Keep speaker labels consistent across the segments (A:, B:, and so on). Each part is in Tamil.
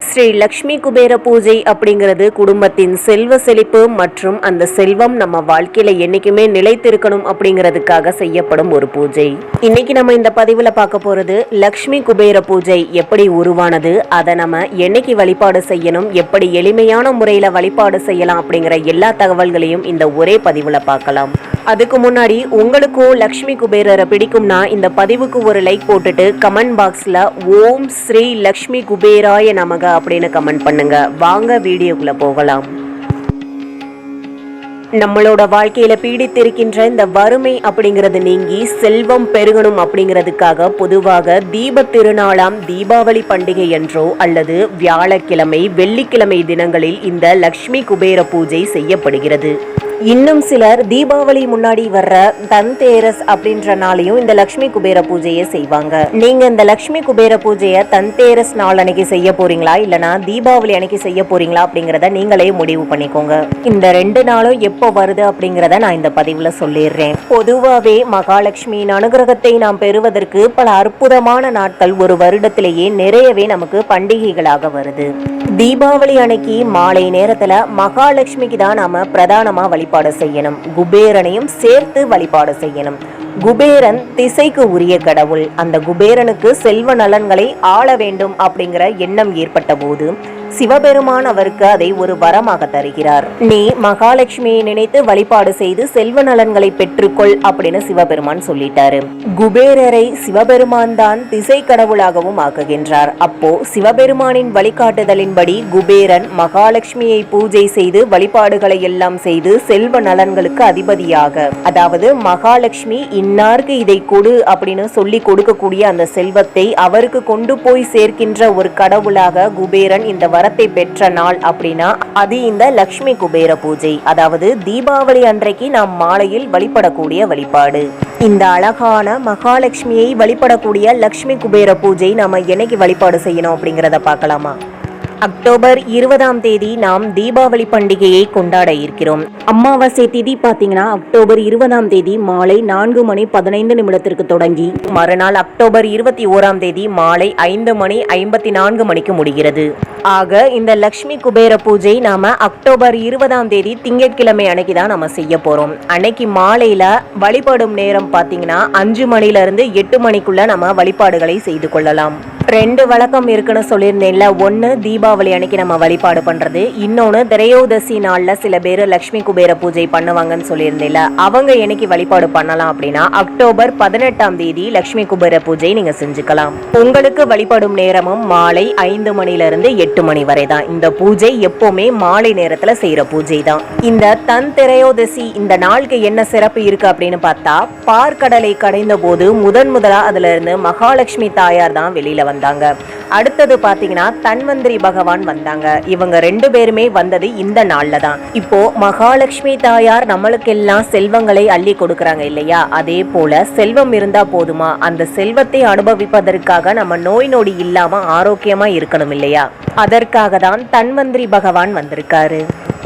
A: ஸ்ரீ லக்ஷ்மி குபேர பூஜை அப்படிங்கிறது குடும்பத்தின் செல்வ செழிப்பு மற்றும் அந்த செல்வம் நம்ம வாழ்க்கையில என்னைக்குமே நிலைத்திருக்கணும் அப்படிங்கிறதுக்காக செய்யப்படும் ஒரு பூஜை. இன்னைக்கு நம்ம இந்த பதிவுல பார்க்க போறது லக்ஷ்மி குபேர பூஜை எப்படி உருவானது, அதை நம்ம என்னைக்கு வழிபாடு செய்யணும், எப்படி எளிமையான முறையில வழிபாடு செய்யலாம் அப்படிங்கிற எல்லா தகவல்களையும் இந்த ஒரே பதிவுல பார்க்கலாம். அதுக்கு முன்னாடி உங்களுக்கும் லக்ஷ்மி குபேரரை பிடிக்கும்னா இந்த பதிவுக்கு ஒரு லைக் போட்டுட்டு கமெண்ட் பாக்ஸ்ல ஓம் ஸ்ரீ லக்ஷ்மி குபேராய நமக அப்படின்னு கமெண்ட் பண்ணுங்க. வாங்க வீடியோக்குள்ள போகலாம். நம்மளோட வாழ்க்கையில பீடித்திருக்கின்ற இந்த வறுமை அப்படிங்கிறது நீங்கி செல்வம் பெருகணும் அப்படிங்கிறதுக்காக பொதுவாக தீப திருநாளாம் தீபாவளி பண்டிகை என்றோ அல்லது வியாழக்கிழமை வெள்ளிக்கிழமை தினங்களில் இந்த லக்ஷ்மி குபேர பூஜை செய்யப்படுகிறது. இன்னும் சிலர் தீபாவளி முன்னாடி வர்ற தன்தேரஸ் அப்படின்ற நாளையும் இந்த லக்ஷ்மி குபேர பூஜையை செய்வாங்க. நீங்க இந்த லக்ஷ்மி குபேர பூஜையை தன்தேரஸ் நாள் அன்னைக்கு செய்ய போறீங்களா இல்லனா தீபாவளி அன்னைக்கு செய்ய போறீங்களா அப்படிங்கறத நீங்களே முடிவு பண்ணிக்கோங்க. இந்த ரெண்டு நாளும் எப்போ வருது அப்படிங்கறத நான் இந்த பதிவுல சொல்லிடுறேன். பொதுவாவே மகாலட்சுமியின் அனுகிரகத்தை நாம் பெறுவதற்கு பல அற்புதமான நாட்கள் ஒரு வருடத்திலேயே நிறையவே நமக்கு பண்டிகைகளாக வருது. தீபாவளி அன்னைக்கு மாலை நேரத்துல மகாலட்சுமிக்கு தான் நாம பிரதானமா வழிபாடு செய்யணும். குபேரனையும் சேர்த்து வழிபாடு செய்யணும். குபேரன் திசைக்கு உரிய கடவுள். அந்த குபேரனுக்கு செல்வ நலன்களை ஆள வேண்டும் அப்படிங்கிற எண்ணம் ஏற்பட்ட போது சிவபெருமான் அவருக்கு அதை ஒரு வரமாக தருகிறார். நீ மகாலட்சுமியை நினைத்து வழிபாடு செய்து செல்வ நலன்களை பெற்றுக்கொள் அப்படின்னு சிவபெருமான் சொல்லிட்டாரு. குபேரரை சிவபெருமான் தான் திசை கடவுளாகவும் ஆக்குகின்றார். அப்போ சிவபெருமானின் வழிகாட்டுதலின்படி குபேரன் மகாலட்சுமியை பூஜை செய்து வழிபாடுகளை எல்லாம் செய்து செல்வ நலன்களுக்கு அதிபதியாக, அதாவது மகாலட்சுமி இன்னாருக்கு இதை கொடு அப்படின்னு சொல்லி கொடுக்கக்கூடிய அந்த செல்வத்தை அவருக்கு கொண்டு போய் சேர்க்கின்ற ஒரு கடவுளாக குபேரன் இந்த வரத்தை பெற்ற நாள் அப்படின்னா அது இந்த லக்ஷ்மி குபேர பூஜை, அதாவது தீபாவளி அன்றைக்கு நாம் மாலையில் வழிபடக்கூடிய வழிபாடு. இந்த அழகான மகாலட்சுமியை வழிபடக்கூடிய லக்ஷ்மி குபேர பூஜை நாம என்னைக்கு வழிபாடு செய்யணும் அப்படிங்கிறத பார்க்கலாமா? அக்டோபர் 20 நாம் தீபாவளி பண்டிகையை கொண்டாட இருக்கிறோம். அமாவாசை திதி பார்த்தீங்கன்னா அக்டோபர் 20 மாலை 4:15 தொடங்கி மறுநாள் அக்டோபர் 21 மாலை 5:54 முடிகிறது. ஆக இந்த லக்ஷ்மி குபேர பூஜை நாம அக்டோபர் 20 திங்கட்கிழமை அன்னைக்கு தான் நம்ம செய்ய போறோம். அன்னைக்கு மாலையில வழிபடும் நேரம் பார்த்தீங்கன்னா 5 மணிலிருந்து 8 மணிக்குள்ள நம்ம வழிபாடுகளை செய்து கொள்ளலாம். 2 வழக்கம் இருக்குன்னு சொல்லியிருந்தேன்ல. ஒன்று தீபாவளி அன்னைக்கு நம்ம வழிபாடு பண்றது, இன்னொன்று திரையோதசி நாள்ல சில பேர் லக்ஷ்மி குபேர பூஜை பண்ணுவாங்கன்னு சொல்லியிருந்தேன்ல. அவங்க என்னைக்கு வழிபாடு பண்ணலாம் அப்படின்னா அக்டோபர் 18 லக்ஷ்மி குபேர பூஜை நீங்க செஞ்சுக்கலாம். உங்களுக்கு வழிபடும் நேரமும் மாலை 5 மணிலிருந்து 8 மணி வரை தான். இந்த பூஜை எப்பவுமே மாலை நேரத்துல செய்யற பூஜை தான். இந்த தன் திரையோதசி இந்த நாளுக்கு என்ன சிறப்பு இருக்கு அப்படின்னு பார்த்தா, பார்க்கடலை கடைந்த போது முதலா அதுல இருந்து மகாலட்சுமி தாயார் தான் வெளியில வந்தாங்க. அடுத்தது பாத்தீங்கன்னா தன்வந்திரி பகவான் வந்தாங்க. இவங்க 2 பேருமே வந்தது இந்த நாள்ல தான். இப்போ மகாலட்சுமி தாயார் நம்மளுக்கெல்லாம் செல்வங்களை அள்ளி கொடுக்கறாங்க இல்லையா? அதே போல செல்வம் இருந்தா போதுமா? அந்த செல்வத்தை அனுபவிப்பதற்காக நம்ம நோய் நொடி இல்லாம ஆரோக்கியமா இருக்கணும் இல்லையா? அதற்காக தான் தன்வந்திரி பகவான் வந்திருக்காரு.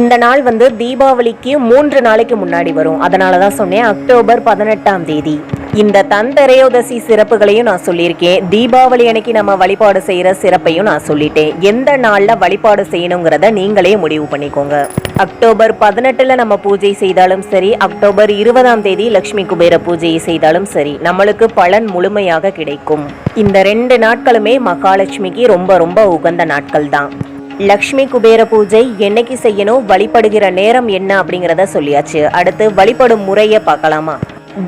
A: இந்த நாள் தீபாவளிக்கு 3 நாளைக்கு முன்னாடி வரும். அதனாலதான் சொன்னேன் அக்டோபர் 18 இந்த தன்திரையோதசி சிறப்புகளையும் நான் சொல்லியிருக்கேன். தீபாவளி அன்னைக்கு நம்ம வழிபாடு செய்யற சிறப்பையும் நான் சொல்லிட்டேன். எந்த நாள்ல வழிபாடு செய்யணுங்கிறத நீங்களே முடிவு பண்ணிக்கோங்க. அக்டோபர் 18 நம்ம பூஜை செய்தாலும் சரி, அக்டோபர் 20 லக்ஷ்மி குபேர பூஜையை செய்தாலும் சரி, நம்மளுக்கு பலன் முழுமையாக கிடைக்கும். இந்த 2 நாட்களுமே மகாலட்சுமிக்கு ரொம்ப ரொம்ப உகந்த நாட்கள் தான். லக்ஷ்மி குபேர பூஜை என்னைக்கு செய்யணும், வழிபடுகிற நேரம் என்ன அப்படிங்கிறத சொல்லியாச்சு. அடுத்து வழிபடும் முறையை பார்க்கலாமா?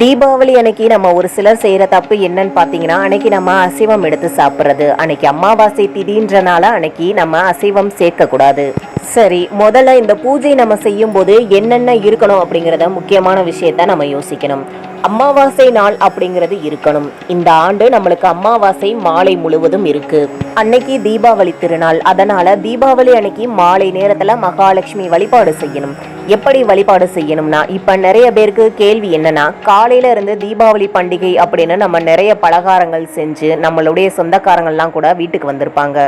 A: தீபாவளி அன்னைக்கு நம்ம ஒரு சிலர் செய்யற தப்பு என்னன்னு பாத்தீங்கன்னா, அன்னைக்கு நம்ம அசைவம் எடுத்து சாப்பிட்றது. அன்னைக்கு அமாவாசை திதின்றனால அன்னைக்கு நம்ம அசைவம் சேர்க்க கூடாது. சரி, முதல்ல இந்த பூஜை நம்ம செய்யும் போது என்னென்ன இருக்கணும் அப்படிங்கிறத முக்கியமான விஷயத்த நம்ம யோசிக்கணும். அமாவாசை நாள் அப்படிங்கிறது இருக்கணும். இந்த ஆண்டு நம்மளுக்கு அமாவாசை மாலை முழுவதும் இருக்கு. அன்னைக்கு தீபாவளி திருநாள். அதனால தீபாவளி அன்னைக்கு மாலை நேரத்துல மகாலட்சுமி வழிபாடு செய்யணும். எப்படி வழிபாடு செய்யணும்னா, இப்ப நிறைய பேருக்கு கேள்வி என்னன்னா, காலையில இருந்து தீபாவளி பண்டிகை அப்படின்னு நம்ம நிறைய பலகாரங்கள் செஞ்சு நம்மளுடைய சொந்தக்காரங்கள்லாம் கூட வீட்டுக்கு வந்திருப்பாங்க.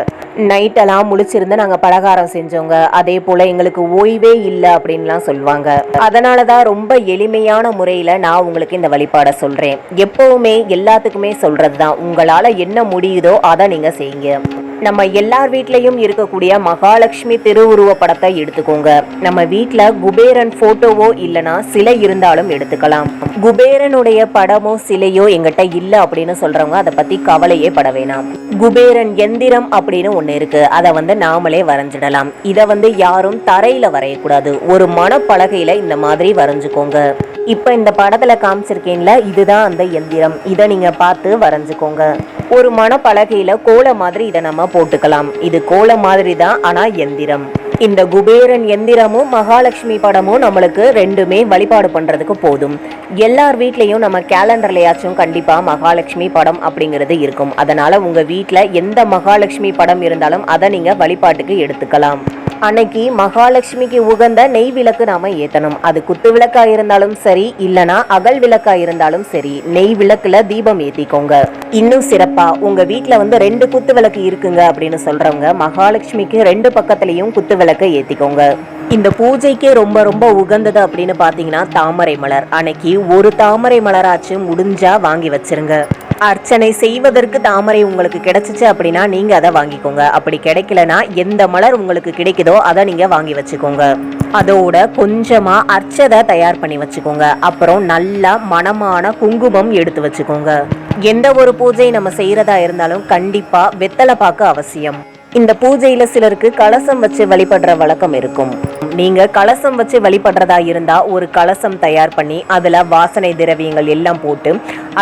A: நைட்டெல்லாம் முழிச்சிருந்து நாங்க பலகாரம் செஞ்சோங்க, அதே போல எங்களுக்கு ஓய்வே இல்லை அப்படின்லாம் சொல்லுவாங்க. அதனாலதான் ரொம்ப எளிமையான முறையில நான் உங்களுக்கு இந்த வழிபாடை சொல்றேன். எப்பவுமே எல்லாத்துக்குமே சொல்றதுதான், உங்களால என்ன முடியுதோ அதை நீங்க செய்யுங்க. நம்ம எல்லார் வீட்லயும் இருக்கக்கூடிய மகாலட்சுமி திருவுருவ படத்தை எடுத்துக்கோங்க. நம்ம வீட்ல குபேரன் போட்டோவோ இல்லனா சிலை இருந்தாலும் எடுத்துக்கலாம். குபேரனுடைய படமோ சிலையோ எங்கிட்ட இல்ல அப்படின்னு சொல்றவங்க அதை பத்தி கவலையே பட வேணாம். குபேரன் எந்திரம் அப்படின்னு ஒண்ணு இருக்கு, அதை நாமளே வரைஞ்சிடலாம். இதை யாரும் தரையில வரையக்கூடாது, ஒரு மணப்பலகையில இந்த மாதிரி வரைஞ்சுக்கோங்க. இப்ப இந்த படத்துல காமிச்சிருக்கீங்களா, இதுதான் அந்த எந்திரம். இதை நீங்க பார்த்து வரைஞ்சுக்கோங்க. ஒரு மணப்பலகையில கோல மாதிரி இதை நம்ம போட்டுக்கலாம். இது கோல மாதிரி தான், ஆனா எந்திரம். இந்த குபேரன் எந்திரமும் மகாலட்சுமி படமும் நம்மளுக்கு ரெண்டுமே வழிபாடு பண்றதுக்கு போதும். எல்லார் வீட்லயும் நம்ம கேலண்டர்லயாச்சும் கண்டிப்பா மகாலட்சுமி படம் அப்படிங்கிறது இருக்கும். அதனால உங்க வீட்ல எந்த மகாலட்சுமி படம் இருந்தாலும் அதை நீங்க வழிபாட்டுக்கு எடுத்துக்கலாம். அன்னைக்கு மகாலட்சுமிக்கு உகந்த நெய் விளக்கு நாம ஏத்தணும். அது குத்து விளக்கா இருந்தாலும் சரி, இல்லனா அகல் விளக்கா இருந்தாலும் சரி, நெய் விளக்குல தீபம் ஏத்திக்கோங்க. இன்னும் சிறப்பா உங்க வீட்டுல 2 குத்து விளக்கு இருக்குங்க அப்படின்னு சொல்றவங்க மகாலட்சுமிக்கு 2 பக்கத்திலையும் குத்து விளக்க ஏத்திக்கோங்க. இந்த பூஜைக்கு ரொம்ப ரொம்ப உகந்தது அப்படின்னு பாத்தீங்கன்னா தாமரை மலர். அன்னைக்கு ஒரு தாமரை மலராச்சு முடிஞ்சா வாங்கி வச்சிருங்க. அர்ச்சனை செய்வதற்கு தாமரை உங்களுக்கு கிடைச்சிச்சு அப்படின்னா நீங்க அதை வாங்கிக்கோங்க. அப்படி கிடைக்கலனா எந்த மலர் உங்களுக்கு கிடைக்குதோ அதை நீங்க வாங்கி வச்சுக்கோங்க. அதோட கொஞ்சமா அர்ச்சதை தயார் பண்ணி வச்சுக்கோங்க. அப்புறம் நல்லா மணமான குங்குமம் எடுத்து வச்சுக்கோங்க. எந்த ஒரு பூஜை நம்ம செய்யறதா இருந்தாலும் கண்டிப்பா வெத்தலை பாக்கு அவசியம். இந்த பூஜையில சிலருக்கு கலசம் வச்சு வழிபடுற வழக்கம் இருக்கும். நீங்க கலசம் வச்சு வழிபடுறதா இருந்தா ஒரு கலசம் தயார் பண்ணி அதுல வாசனை திரவியங்கள் எல்லாம் போட்டு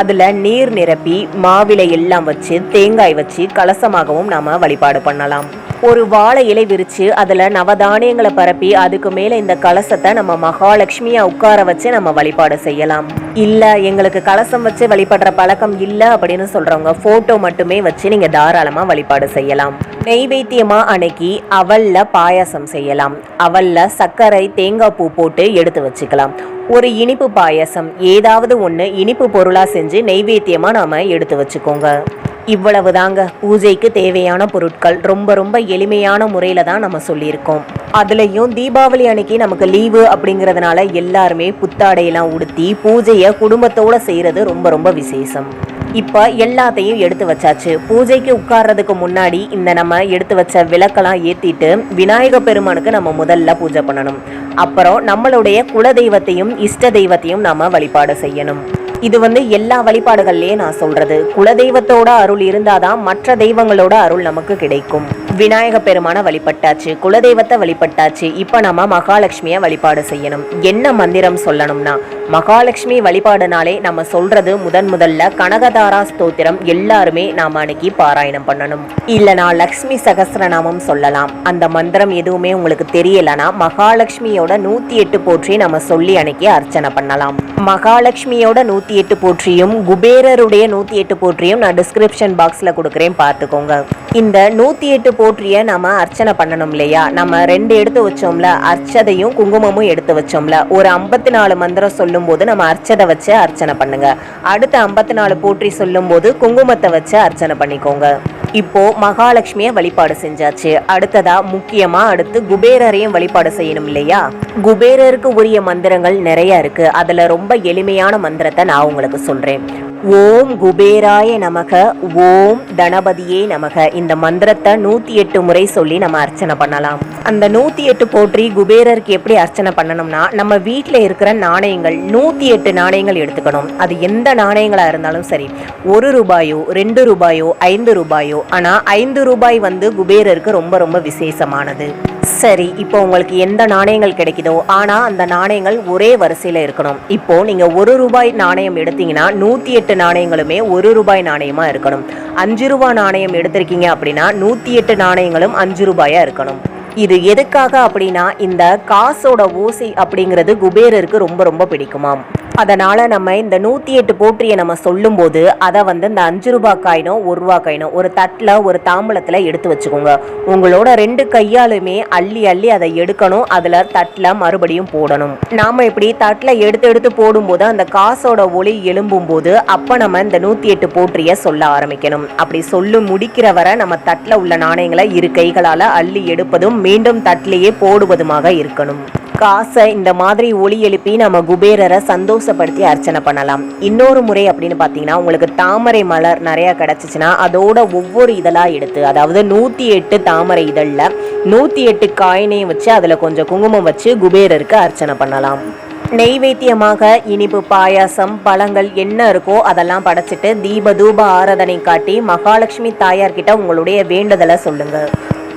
A: அதுல நீர் நிரப்பி மாவிலை எல்லாம் வச்சு தேங்காய் வச்சு கலசமாகவும் நாம வழிபாடு பண்ணலாம். ஒரு வாழை இலை விரிச்சு அதுல நவதானியங்களை பரப்பி அதுக்கு மேல இந்த கலசத்தை நம்ம மகாலட்சுமியா உட்கார வச்சு நம்ம வழிபாடு செய்யலாம். இல்ல எங்களுக்கு கலசம் வச்சு வழிபடுற பழக்கம் இல்ல அப்படின்னு சொல்றவங்க போட்டோ மட்டுமே வச்சு நீங்க தாராளமா வழிபாடு செய்யலாம். நெய்வேத்தியமா அன்னைக்கு அவல்ல பாயாசம் செய்யலாம். அவல்ல சர்க்கரை தேங்காய் பூ போட்டு எடுத்து வச்சுக்கலாம். ஒரு இனிப்பு பாயாசம் ஏதாவது ஒன்று இனிப்பு பொருளா செஞ்சு நெய்வேத்தியமா நாம எடுத்து வச்சுக்கோங்க. இவ்வளவு தாங்க பூஜைக்கு தேவையான பொருட்கள். ரொம்ப ரொம்ப எளிமையான முறையில தான் நம்ம சொல்லியிருக்கோம். அதுலயும் தீபாவளி அன்னைக்கு நமக்கு லீவு அப்படிங்கறதுனால எல்லாருமே புத்தாடையெல்லாம் உடுத்தி பூஜையை குடும்பத்தோட செய்யறது ரொம்ப ரொம்ப விசேஷம். இப்ப எல்லாத்தையும் எடுத்து வச்சாச்சு. பூஜைக்கு உட்கார்றதுக்கு முன்னாடி இந்த நம்ம எடுத்து வச்ச விளக்கெல்லாம் ஏத்திட்டு விநாயக பெருமானுக்கு நம்ம முதல்ல பூஜை பண்ணணும். அப்புறம் நம்மளுடைய குல தெய்வத்தையும் இஷ்ட தெய்வத்தையும் நாம வழிபாடு செய்யணும். இது எல்லா வழிபாடுகள்லயே நான் சொல்றது, குலதெய்வத்தோட அருள் இருந்தாதான் மற்ற தெய்வங்களோட அருள் நமக்கு கிடைக்கும். விநாயக பெருமான வழிபட்டாச்சு, குலதெய்வத்தை வழிபட்டாச்சு. இப்ப நம்ம மகாலட்சுமிய வழிபாடு செய்யணும். என்ன மந்திரம் சொல்லணும்னா, மகாலட்சுமி வழிபாடுனாலே நம்ம சொல்றது முதல்ல கனகதாரா ஸ்தோத்திரம் எல்லாருமே நாம அன்னைக்கு பாராயணம் பண்ணணும். இல்லனா லக்ஷ்மி சகஸ்ரநாமம் சொல்லலாம். அந்த மந்திரம் எதுவுமே உங்களுக்கு தெரியலனா மகாலட்சுமியோட 108 போற்றி நம்ம சொல்லி அன்னைக்கு அர்ச்சனை பண்ணலாம். மகாலட்சுமியோட 108 போற்றியும் குபேரருடைய 108 போற்றியும் நான் டிஸ்கிரிப்ஷன் பாக்ஸ்ல கொடுக்குறேன், பார்த்துக்கோங்க. இந்த 108 போற்றிய நம்ம அர்ச்சனை பண்ணணும் இல்லையா, நம்ம 2 எடுத்து வச்சோம்ல, அர்ச்சதையும் குங்குமமும் எடுத்து வச்சோம்ல, ஒரு 54 மந்திரம் சொல்லும் போது நம்ம அர்ச்சதை வச்சு அர்ச்சனை பண்ணுங்க. அடுத்த 54 போற்றி சொல்லும் போது குங்குமத்தை வச்சு அர்ச்சனை பண்ணிக்கோங்க. இப்போ மகாலட்சுமிய வழிபாடு செஞ்சாச்சு. அடுத்ததா முக்கியமா அடுத்து குபேரரையும் வழிபாடு செய்யணும் இல்லையா. குபேரருக்கு உரிய மந்திரங்கள் நிறைய இருக்கு. அதுல ரொம்ப எளிமையான மந்திரத்தை நான் உங்களுக்கு சொல்றேன். ஓம் குபேராய நமக, ஓம் தனபதியே நமக. இந்த மந்திரத்தை 108 முறை சொல்லி நம்ம அர்ச்சனை பண்ணலாம். அந்த 108 போற்றி குபேரருக்கு எப்படி அர்ச்சனை பண்ணணும்னா, நம்ம வீட்டில் இருக்கிற நாணயங்கள் 108 நாணயங்கள் எடுத்துக்கணும். அது எந்த நாணயங்களா இருந்தாலும் சரி, 1 ரூபாயோ 2 ரூபாயோ 5 ரூபாயோ. ஆனா 5 ரூபாய் குபேரருக்கு ரொம்ப ரொம்ப விசேஷமானது. சரி, இப்போ உங்களுக்கு எந்த நாணயங்கள் கிடைக்குதோ, ஆனா அந்த நாணயங்கள் ஒரே வரிசையில இருக்கணும். இப்போ நீங்க 1 ரூபாய் நாணயம் எடுத்தீங்கன்னா 108 நாணயங்களுமே 1 ரூபாய் நாணயமா இருக்கணும். 5 ரூபாய் நாணயம் எடுத்திருக்கீங்க அப்படின்னா 108 நாணயங்களும் 5 ரூபாயா இருக்கணும். இது எதுக்காக அப்படின்னா, இந்த காசோட ஓசை அப்படிங்கிறது குபேரருக்கு ரொம்ப ரொம்ப பிடிக்குமாம். அதனால நம்ம இந்த 108 போற்றியை நம்ம சொல்லும் போது அதை இந்த 5 ரூபாய் காயினோ 1 ரூபாய் காயினோ ஒரு தட்டில் ஒரு தாம்பூலத்தில் எடுத்து வச்சுக்கோங்க. உங்களோட 2 கையாலுமே அள்ளி அள்ளி அதை எடுக்கணும். அதில் தட்டில் மறுபடியும் போடணும். நாம் இப்படி தட்டில் எடுத்து போடும்போது அந்த காசோட ஒளி எழும்பும் போது அப்போ நம்ம இந்த 108 போற்றியை சொல்ல ஆரம்பிக்கணும். அப்படி சொல்லி முடிக்கிற வரை நம்ம தட்டில் உள்ள நாணயங்களை 2 கைகளால் அள்ளி எடுப்பதும் மீண்டும் தட்டிலேயே போடுவதுமாக இருக்கணும். காசை இந்த மாதிரி ஒலி எழுப்பி நம்ம குபேரரை சந்தோஷப்படுத்தி அர்ச்சனை பண்ணலாம். இன்னொரு முறை அப்படின்னு பார்த்தீங்கன்னா, உங்களுக்கு தாமரை மலர் நிறையா கிடச்சிச்சின்னா அதோட ஒவ்வொரு இதழாக எடுத்து, அதாவது 108 தாமரை இதழில் 108 காயினையும் வச்சு அதில் கொஞ்சம் குங்குமம் வச்சு குபேரருக்கு அர்ச்சனை பண்ணலாம். நெய்வேத்தியமாக இனிப்பு பாயாசம் பழங்கள் என்ன இருக்கோ அதெல்லாம் படைச்சிட்டு தீப தூப ஆராதனை காட்டி மகாலட்சுமி தாயார்கிட்ட உங்களுடைய வேண்டுதலை சொல்லுங்கள்.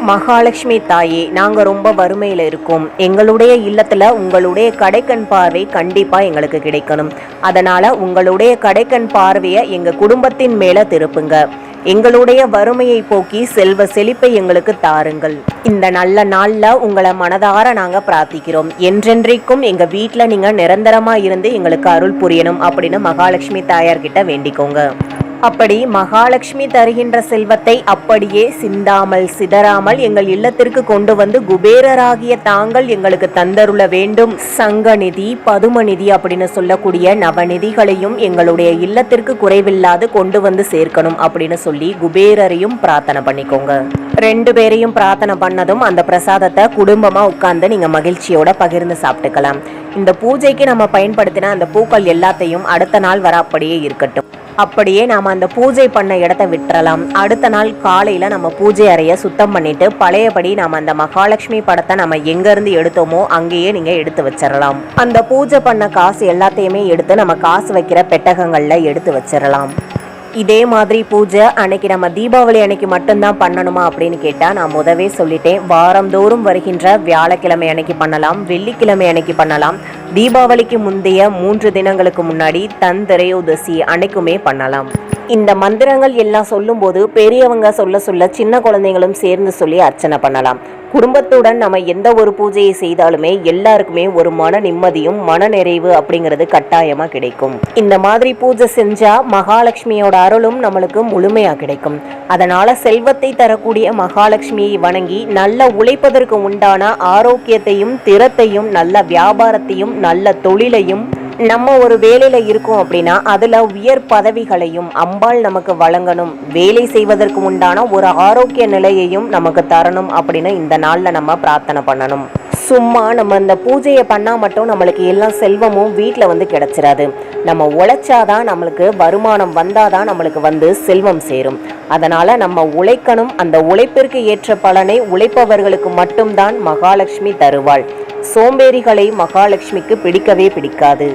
A: மகாலட்சுமி தாயே, நாங்கள் ரொம்ப வறுமையில் இருக்கோம். எங்களுடைய இல்லத்தில் உங்களுடைய கடைக்கண் பார்வை கண்டிப்பாக எங்களுக்கு கிடைக்கணும். அதனால் உங்களுடைய கடைக்கண் பார்வையை எங்கள் குடும்பத்தின் மேலே திருப்புங்க. எங்களுடைய வறுமையை போக்கி செல்வ செழிப்பை எங்களுக்கு தாருங்கள். இந்த நல்ல நாளில் உங்களை மனதார நாங்கள் பிரார்த்திக்கிறோம். என்றென்றைக்கும் எங்கள் வீட்டில் நீங்கள் நிரந்தரமாக இருந்து எங்களுக்கு அருள் புரியணும் அப்படின்னு மகாலட்சுமி தாயார்கிட்ட வேண்டிக்கோங்க. அப்படி மகாலட்சுமி தருகின்ற செல்வத்தை அப்படியே சிந்தாமல் சிதறாமல் எங்கள் இல்லத்திற்கு கொண்டு வந்து குபேரராகிய தாங்கள் எங்களுக்கு தந்தருள வேண்டும். சங்கநிதி பதுமநிதி அப்படின்னு சொல்லக்கூடிய நவநிதிகளையும் எங்களுடைய இல்லத்திற்கு குறைவில்லாது கொண்டு வந்து சேர்க்கணும் அப்படின்னு சொல்லி குபேரரையும் பிரார்த்தனை பண்ணிக்கோங்க. 2 பேரையும் பிரார்த்தனை பண்ணதும் அந்த பிரசாதத்தை குடும்பமாக உட்கார்ந்து நீங்கள் மகிழ்ச்சியோட பகிர்ந்து சாப்பிட்டுக்கலாம். இந்த பூஜைக்கு நம்ம பயன்படுத்தின அந்த பூக்கள் எல்லாத்தையும் அடுத்த நாள் வர அப்படியே இருக்கட்டும். அப்படியே நாம் அந்த பூஜை பண்ண இடத்த விட்டுறலாம். அடுத்த நாள் காலையில் நம்ம பூஜை அறையை சுத்தம் பண்ணிட்டு பழையபடி நாம் அந்த மகாலட்சுமி படத்தை நம்ம எங்கேருந்து எடுத்தோமோ அங்கேயே நீங்கள் எடுத்து வச்சிடலாம். அந்த பூஜை பண்ண காசு எல்லாத்தையுமே எடுத்து நம்ம காசு வைக்கிற பெட்டகங்களில் எடுத்து வச்சிடலாம். இதே மாதிரி பூஜை அன்னைக்கு நம்ம தீபாவளி அன்னைக்கு மட்டும்தான் பண்ணணுமா அப்படின்னு கேட்டால் நான் முதவே சொல்லிட்டேன். வாரந்தோறும் வருகின்ற வியாழக்கிழமை அன்னைக்கு பண்ணலாம், வெள்ளிக்கிழமை அன்னைக்கு பண்ணலாம், தீபாவளிக்கு முந்தைய 3 தினங்களுக்கு முன்னாடி தந்திரையோதசி அன்னைக்குமே பண்ணலாம். இந்த மந்திரங்கள் எல்லாம் சொல்லும்போது பெரியவங்க சொல்ல சின்ன குழந்தைங்களும் சேர்ந்து சொல்லி அர்ச்சனை பண்ணலாம். குடும்பத்துடன் நம்ம எந்த ஒரு பூஜையை செய்தாலுமே எல்லாருக்குமே ஒரு மன நிம்மதியும் மன நிறைவு அப்படிங்கிறது கட்டாயமாக கிடைக்கும். இந்த மாதிரி பூஜை செஞ்சா மகாலட்சுமியோட அருளும் நம்மளுக்கு முழுமையாக கிடைக்கும். அதனால செல்வத்தை தரக்கூடிய மகாலட்சுமியை வணங்கி நல்ல உழைப்பதற்கு உண்டான ஆரோக்கியத்தையும் திறத்தையும் நல்ல வியாபாரத்தையும் நல்ல தொழிலையும் நம்ம ஒரு வேலையில இருக்கோம் அப்படின்னா அதுல உயர் பதவிகளையும் அம்பாள் நமக்கு வழங்கணும். வேலை செய்வதற்கு உண்டான ஒரு ஆரோக்கிய நிலையையும் நமக்கு தரணும் அப்படின்னு இந்த நாள்ல நம்ம பிரார்த்தனை பண்ணணும். சும்மா நம்ம இந்த பூஜையை பண்ணால் மட்டும் நம்மளுக்கு எல்லாம் செல்வமும் வீட்டில் வந்து கிடைச்சிடாது. நம்ம உழைச்சாதான் நம்மளுக்கு வருமானம் வந்தாதான் நம்மளுக்கு வந்து செல்வம் சேரும். அதனால் நம்ம உழைக்கணும். அந்த உழைப்பிற்கு ஏற்ற பலனை உழைப்பவர்களுக்கு மட்டும்தான் மகாலட்சுமி தருவாள். சோம்பேறிகளை மகாலட்சுமிக்கு பிடிக்கவே பிடிக்காது.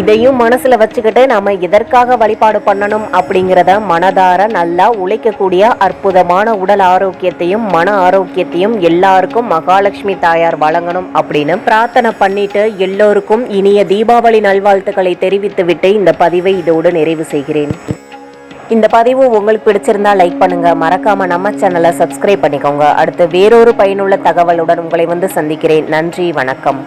A: இதையும் மனசுல வச்சுக்கிட்டு நம்ம எதற்காக வழிபாடு பண்ணணும் அப்படிங்கிறத மனதார நல்லா உழைக்கக்கூடிய அற்புதமான உடல் ஆரோக்கியத்தையும் மன ஆரோக்கியத்தையும் எல்லாருக்கும் மகாலட்சுமி தாயார் வழங்கணும் அப்படின்னு பிரார்த்தனை பண்ணிட்டு எல்லோருக்கும் இனிய தீபாவளி நல்வாழ்த்துக்களை தெரிவித்து விட்டு இந்த பதிவை இதோடு நிறைவு செய்கிறேன். இந்த பதிவு உங்களுக்கு பிடிச்சிருந்தா லைக் பண்ணுங்க, மறக்காம நம்ம சேனலை சப்ஸ்கிரைப் பண்ணிக்கோங்க. அடுத்து வேறொரு பயனுள்ள தகவலுடன் உங்களை வந்து சந்திக்கிறேன். நன்றி, வணக்கம்.